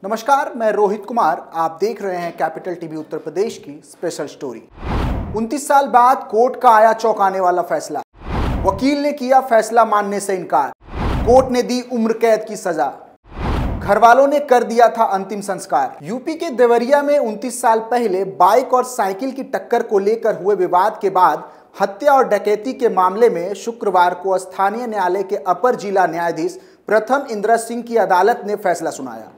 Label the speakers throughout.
Speaker 1: नमस्कार, मैं रोहित कुमार। आप देख रहे हैं कैपिटल टीवी उत्तर प्रदेश की स्पेशल स्टोरी। 29 साल बाद कोर्ट का आया चौंकाने वाला फैसला। वकील ने किया फैसला मानने से इनकार। कोर्ट ने दी उम्र कैद की सजा। घर वालों ने कर दिया था अंतिम संस्कार। यूपी के देवरिया में 29 साल पहले बाइक और साइकिल की टक्कर को लेकर हुए विवाद के बाद हत्या और डकैती के मामले में शुक्रवार को स्थानीय न्यायालय के अपर जिला न्यायाधीश प्रथम इंद्र सिंह की अदालत ने फैसला सुनाया।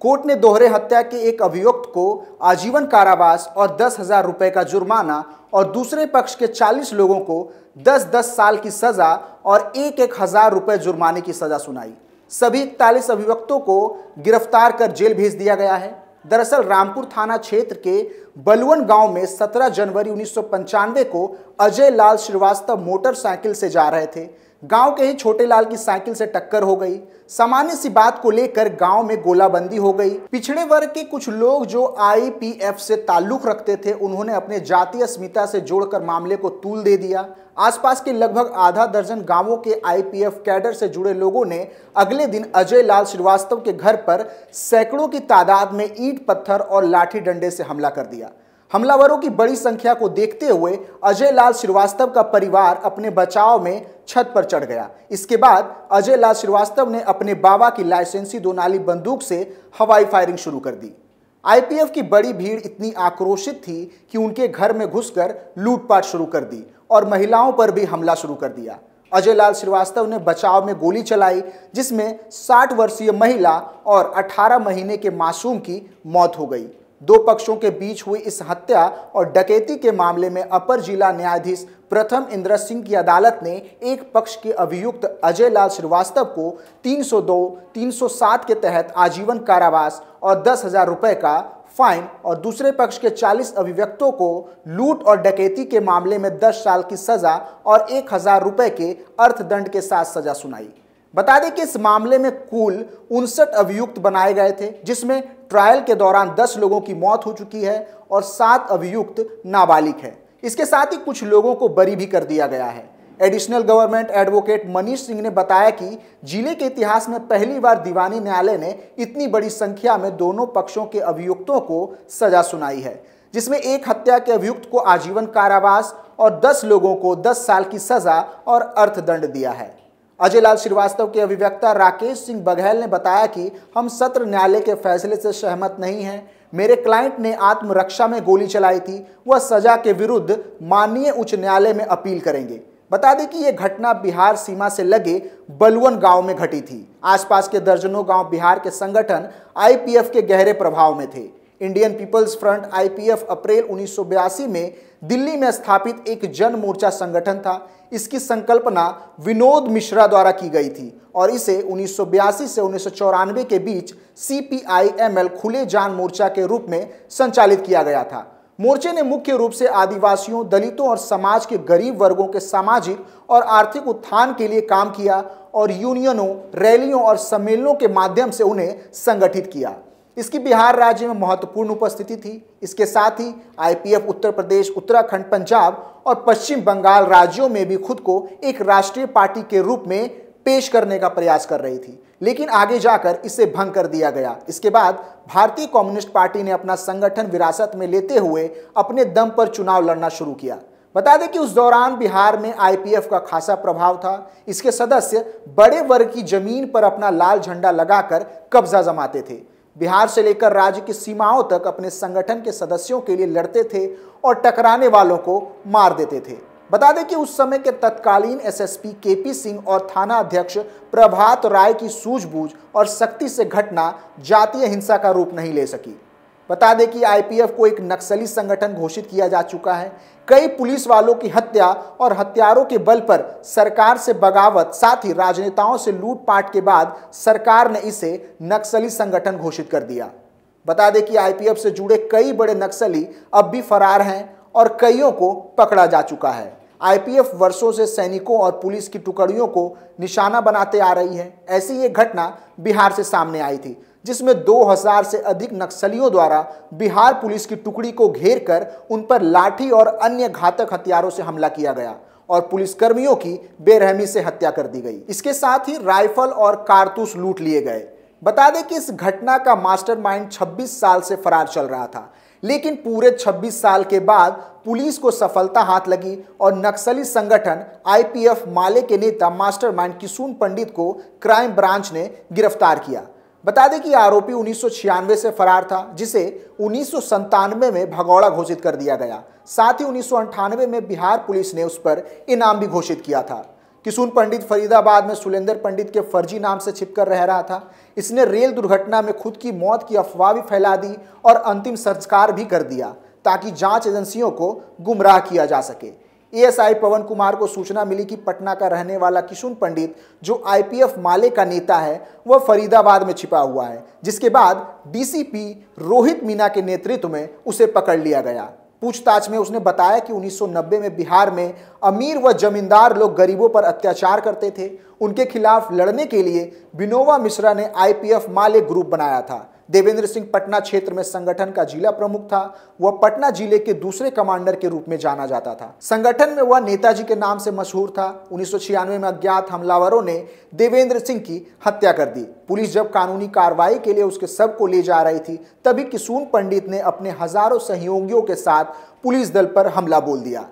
Speaker 1: कोर्ट ने दोहरे हत्या के एक अभियुक्त को आजीवन कारावास और 10,000 रुपए का जुर्माना और दूसरे पक्ष के 40 लोगों को 10-10 साल की सजा और 1-1 हजार रुपए जुर्माने की सजा सुनाई। सभी 41 अभियुक्तों को गिरफ्तार कर जेल भेज दिया गया है। दरअसल रामपुर थाना क्षेत्र के बलुवन गांव में 17 जनवरी 1995 को अजय लाल श्रीवास्तव मोटरसाइकिल से जा रहे थे। गांव के ही छोटे लाल की साइकिल से टक्कर हो गई। सामान्य सी बात को लेकर गांव में गोलाबंदी हो गई। पिछड़े वर्ग के कुछ लोग जो आईपीएफ से ताल्लुक रखते थे, उन्होंने अपने जातीय अस्मिता से जोड़कर मामले को तूल दे दिया। आसपास के लगभग आधा दर्जन गांवों के आईपीएफ कैडर से जुड़े लोगों ने अगले दिन अजय लाल श्रीवास्तव के घर पर सैकड़ों की तादाद में ईंट पत्थर और लाठी डंडे से हमला कर दिया। हमलावरों की बड़ी संख्या को देखते हुए अजय लाल श्रीवास्तव का परिवार अपने बचाव में छत पर चढ़ गया। इसके बाद अजय लाल श्रीवास्तव ने अपने बाबा की लाइसेंसी 2 नाली बंदूक से हवाई फायरिंग शुरू कर दी। आईपीएफ की बड़ी भीड़ इतनी आक्रोशित थी कि उनके घर में घुसकर लूटपाट शुरू कर दी और महिलाओं पर भी हमला शुरू कर दिया। अजय लाल श्रीवास्तव ने बचाव में गोली चलाई, जिसमें 60 वर्षीय महिला और 18 महीने के मासूम की मौत हो गई। दो पक्षों के बीच हुई इस हत्या और डकैती के मामले में अपर जिला न्यायाधीश प्रथम इंद्र सिंह की अदालत ने एक पक्ष के अभियुक्त अजय लाल श्रीवास्तव को 302-307 के तहत आजीवन कारावास और 10,000 रुपए का फाइन और दूसरे पक्ष के 40 अभियुक्तों को लूट और डकैती के मामले में 10 साल की सजा और 1,000 रुपए के अर्थदंड के साथ सजा सुनाई। बता दें कि इस मामले में कुल 59 अभियुक्त बनाए गए थे, जिसमें ट्रायल के दौरान 10 लोगों की मौत हो चुकी है और 7 अभियुक्त नाबालिग हैं। इसके साथ ही कुछ लोगों को बरी भी कर दिया गया है। Additional government advocate Manish Singh ने बताया कि जिले के इतिहास में पहली बार दीवानी न्यायालय ने इतनी बड़ी संख्या में दोनों पक्षों के अभियुक्तों को सजा सुनाई है, जिसमें एक हत्या के अभियुक्त को आजीवन कारावास और 10 लोगों को 10 साल की सजा और अर्थदंड दिया है। अजय लाल श्रीवास्तव के अभिवक्ता राकेश सिंह बघेल ने बताया कि हम सत्र न्यायालय के फैसले से सहमत नहीं हैं। मेरे क्लाइंट ने आत्मरक्षा में गोली चलाई थी। वह सजा के विरुद्ध माननीय उच्च न्यायालय में अपील करेंगे। बता दें कि यह घटना बिहार सीमा से लगे बलुवन गांव में घटी थी। आसपास के दर्जनों गांव बिहार के संगठन आईपीएफ के गहरे प्रभाव में थे। इंडियन पीपल्स फ्रंट आईपीएफ अप्रैल 1982 में दिल्ली में स्थापित एक जन मोर्चा संगठन था। इसकी संकल्पना विनोद मिश्रा द्वारा की गई थी और इसे 1982 से 1994 के बीच CPI-ML खुले जान मोर्चा के रूप में संचालित किया गया था। मोर्चे ने मुख्य रूप से आदिवासियों, दलितों और समाज के गरीब वर्गों के सामाजिक और आर्थिक उत्थान के लिए काम किया और यूनियनों, रैलियों और सम्मेलनों के माध्यम से उन्हें संगठित किया। इसकी बिहार राज्य में महत्वपूर्ण उपस्थिति थी। इसके साथ ही आईपीएफ उत्तर प्रदेश, उत्तराखंड, पंजाब और पश्चिम बंगाल राज्यों में भी खुद को एक राष्ट्रीय पार्टी के रूप में पेश करने का प्रयास कर रही थी, लेकिन आगे जाकर इसे भंग कर दिया गया। इसके बाद भारतीय कम्युनिस्ट पार्टी ने अपना संगठन विरासत में लेते हुए अपने दम पर चुनाव लड़ना शुरू किया। बता दें कि उस दौरान बिहार में आईपीएफ का खासा प्रभाव था। इसके सदस्य बड़े वर्ग की जमीन पर अपना लाल झंडा लगाकर कब्जा जमाते थे। बिहार से लेकर राज्य की सीमाओं तक अपने संगठन के सदस्यों के लिए लड़ते थे और टकराने वालों को मार देते थे। बता दें कि उस समय के तत्कालीन एसएसपी केपी सिंह और थाना अध्यक्ष प्रभात राय की सूझबूझ और सख्ती से घटना जातीय हिंसा का रूप नहीं ले सकी। बता दें कि आईपीएफ को एक नक्सली संगठन घोषित किया जा चुका है। कई पुलिस वालों की हत्या और हत्यारों के बल पर सरकार से बगावत, साथ ही राजनेताओं से लूटपाट के बाद सरकार ने इसे नक्सली संगठन घोषित कर दिया। बता दें कि आईपीएफ से जुड़े कई बड़े नक्सली अब भी फरार हैं और कईयों को पकड़ा जा चुका है। आईपीएफ वर्षों से सैनिकों और पुलिस की टुकड़ियों को निशाना बनाते आ रही है। ऐसी एक घटना बिहार से सामने आई थी, जिसमें 2000 से अधिक नक्सलियों द्वारा बिहार पुलिस की टुकड़ी को घेर कर उन पर लाठी और अन्य घातक हथियारों से हमला किया गया और पुलिसकर्मियों की बेरहमी से हत्या कर दी गई। इसके साथ ही राइफल और कारतूस लूट लिए गए। बता दें कि इस घटना का मास्टरमाइंड 26 साल से फरार चल रहा था, लेकिन पूरे 26 साल के बाद पुलिस को सफलता हाथ लगी और नक्सली संगठन आईपीएफ माले के नेता मास्टरमाइंड किशुन पंडित को क्राइम ब्रांच ने गिरफ्तार किया। बता दें कि आरोपी 1996 से फरार था, जिसे 1997 में भगौड़ा घोषित कर दिया गया। साथ ही 1998 में बिहार पुलिस ने उस पर इनाम भी घोषित किया था। किशुन पंडित फरीदाबाद में सुलेंदर पंडित के फर्जी नाम से छिपकर रह रहा था। इसने रेल दुर्घटना में खुद की मौत की अफवाह भी फैला दी और अंतिम संस्कार भी कर दिया, ताकि जांच एजेंसियों को गुमराह किया जा सके। एएसआई पवन कुमार को सूचना मिली कि पटना का रहने वाला किशुन पंडित, जो आईपीएफ माले का नेता है, वह फरीदाबाद में छिपा हुआ है, जिसके बाद डीसीपी रोहित मीना के नेतृत्व में उसे पकड़ लिया गया। पूछताछ में उसने बताया कि 1990 में बिहार में अमीर व जमींदार लोग गरीबों पर अत्याचार करते थे। उनके खिलाफ लड़ने के लिए विनोबा मिश्रा ने आईपीएफ माले ग्रुप बनाया था। देवेंद्र सिंह पटना क्षेत्र में संगठन का जिला प्रमुख था। वह पटना जिले के दूसरे कमांडर के रूप में जाना जाता था। संगठन में वह नेताजी के नाम से मशहूर था। 1996 में अज्ञात हमलावरों ने देवेंद्र सिंह की हत्या कर दी। पुलिस जब कानूनी कार्रवाई के लिए उसके शव को ले जा रही थी, तभी किशुन पंडित ने अपने हजारों सहयोगियों के साथ पुलिस दल पर हमला बोल दिया।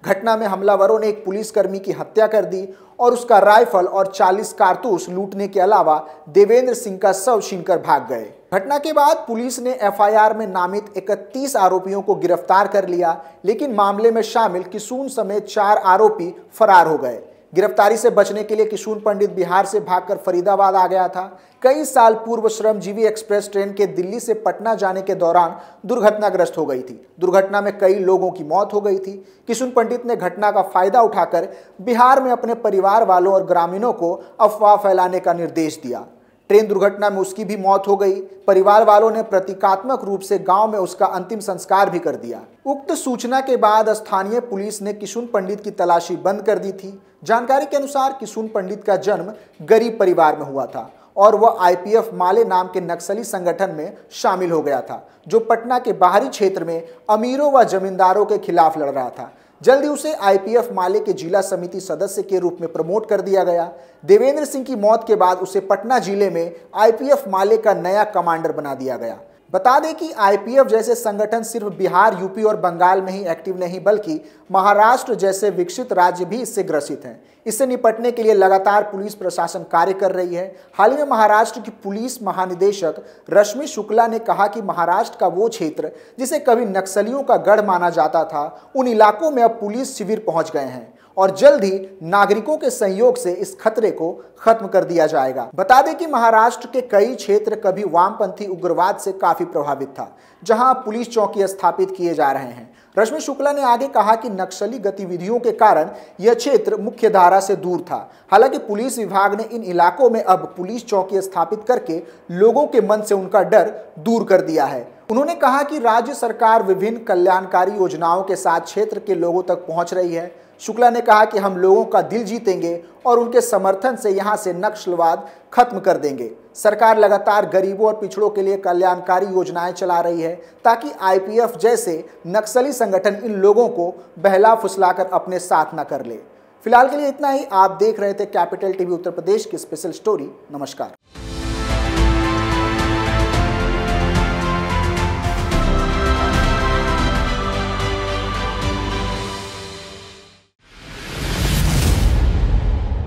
Speaker 1: घटना में हमलावरों ने एक पुलिसकर्मी की हत्या कर दी और उसका राइफल और 40 कारतूस लूटने के अलावा देवेंद्र सिंह का शव छीनकर भाग गए। घटना के बाद पुलिस ने एफआईआर में नामित 31 आरोपियों को गिरफ्तार कर लिया, लेकिन मामले में शामिल किशुन समेत 4 आरोपी फरार हो गए। गिरफ्तारी से बचने के लिए किशुन पंडित बिहार से भागकर फरीदाबाद आ गया था। कई साल पूर्व श्रमजीवी एक्सप्रेस ट्रेन के दिल्ली से पटना जाने के दौरान दुर्घटनाग्रस्त हो गई थी। दुर्घटना में कई लोगों की मौत हो गई थी। किशुन पंडित ने घटना का फायदा उठाकर बिहार में अपने परिवार वालों और ग्रामीणों को अफवाह फैलाने का निर्देश दिया। ट्रेन दुर्घटना में उसकी भी मौत हो गई। परिवार वालों ने प्रतीकात्मक रूप से गांव में उसका अंतिम संस्कार भी कर दिया। उक्त सूचना के बाद स्थानीय पुलिस ने किशुन पंडित की तलाशी बंद कर दी थी। जानकारी के अनुसार किशुन पंडित का जन्म गरीब परिवार में हुआ था और वह आईपीएफ माले नाम के नक्सली संगठन में शामिल हो गया था, जो पटना के बाहरी क्षेत्र में अमीरों व जमींदारों के खिलाफ लड़ रहा था। जल्दी उसे आईपीएफ माले के जिला समिति सदस्य के रूप में प्रमोट कर दिया गया। देवेंद्र सिंह की मौत के बाद उसे पटना जिले में आईपीएफ माले का नया कमांडर बना दिया गया। बता दें कि आईपीएफ जैसे संगठन सिर्फ बिहार, यूपी और बंगाल में ही एक्टिव नहीं, बल्कि महाराष्ट्र जैसे विकसित राज्य भी इससे ग्रसित हैं। इससे निपटने के लिए लगातार पुलिस प्रशासन कार्य कर रही है। हाल ही में महाराष्ट्र की पुलिस महानिदेशक रश्मि शुक्ला ने कहा कि महाराष्ट्र का वो क्षेत्र जिसे कभी नक्सलियों का गढ़ माना जाता था, उन इलाकों में अब पुलिस शिविर पहुंच गए हैं और जल्द ही नागरिकों के सहयोग से इस खतरे को खत्म कर दिया जाएगा। बता दें कि महाराष्ट्र के कई क्षेत्र कभी वामपंथी उग्रवाद से काफी प्रभावित था, जहां पुलिस चौकी स्थापित किए जा रहे हैं। रश्मि शुक्ला ने आगे कहा कि नक्सली गतिविधियों के कारण यह क्षेत्र मुख्य धारा से दूर था। हालांकि पुलिस विभाग ने इन इलाकों में अब पुलिस चौकी स्थापित करके लोगों के मन से उनका डर दूर कर दिया है। उन्होंने कहा कि राज्य सरकार विभिन्न कल्याणकारी योजनाओं के साथ क्षेत्र के लोगों तक पहुंच रही है। शुक्ला ने कहा कि हम लोगों का दिल जीतेंगे और उनके समर्थन से यहां से नक्सलवाद खत्म कर देंगे। सरकार लगातार गरीबों और पिछड़ों के लिए कल्याणकारी योजनाएं चला रही है, ताकि आईपीएफ जैसे नक्सली संगठन इन लोगों को बहला फुसलाकर अपने साथ न कर ले। फिलहाल के लिए इतना ही। आप देख रहे थे कैपिटल टीवी उत्तर प्रदेश की स्पेशल स्टोरी। नमस्कार।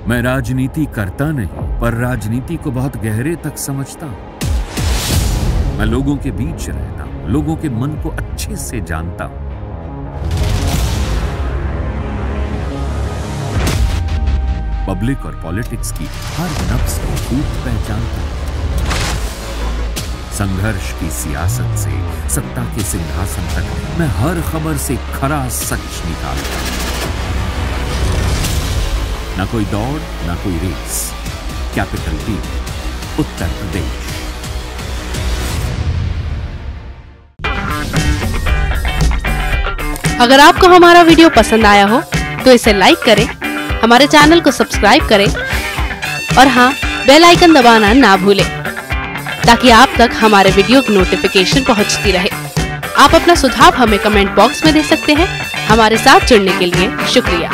Speaker 2: मैं राजनीति करता नहीं, पर राजनीति को बहुत गहरे तक समझता हूं। मैं लोगों के बीच रहता हूं, लोगों के मन को अच्छे से जानता हूं। पब्लिक और पॉलिटिक्स की हर नब्ज को खूब पहचानता हूं। संघर्ष की सियासत से सत्ता के सिंहासन तक मैं हर खबर से खरा सच निकालता हूं। ना कोई दौड़, ना कोई race. Capital TV, Uttar Pradesh.
Speaker 3: अगर आपको हमारा वीडियो पसंद आया हो तो इसे लाइक करें, हमारे चैनल को सब्सक्राइब करें और हाँ, बेल आइकन दबाना ना भूलें, ताकि आप तक हमारे वीडियो की नोटिफिकेशन पहुंचती रहे। आप अपना सुझाव हमें कमेंट बॉक्स में दे सकते हैं। हमारे साथ जुड़ने के लिए शुक्रिया।